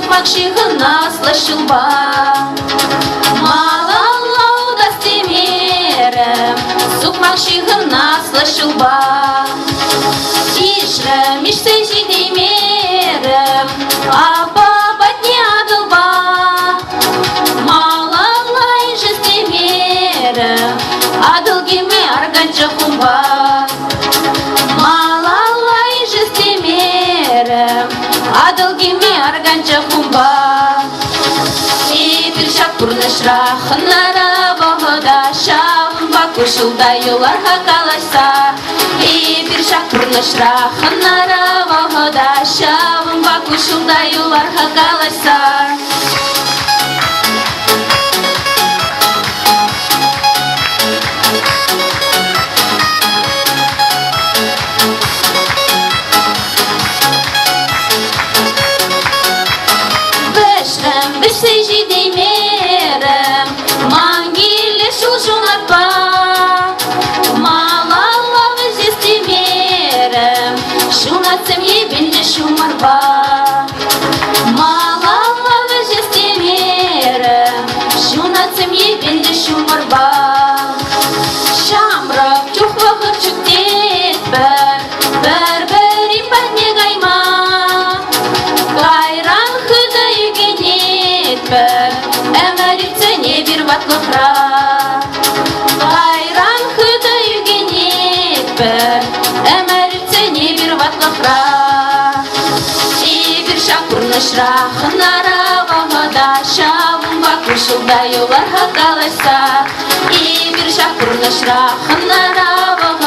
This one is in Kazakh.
шығына слышылба. Малалауда стемерім, сұқмақ шығына слышылба. Ишрім, ишсе жидеймерім, апа батне адылба. Малалай жестемерім, адыл кеме арган жақумба. Малалай жестемерім, адыл кеме арган жақумба. Епір шақ бұрнышра хынара бағыда шағынба көшілда елар хақалайса. Епір шақ бұрнышра хынара бағыда шағынба көшілда елар хақалайса. Бішсе жидеймерім, маңгелі шулшун атпа. Малалау зестемерім, шунатсым ебелі шумарба. Малалау зестемерім, шунатсым ебелі шумарба. Шамрап чухвағыр чүктет бір ипатне қайма. Қайран хыды әмәрітсе не бір батлықра. Қайран хыды үгенет бір, әмәрітсе не бір батлықра. Ебір шақ бұрнышра хынара бағыда шағынба көшілда елар хақалайса. Ебір шақ бұрнышра хынара бағыда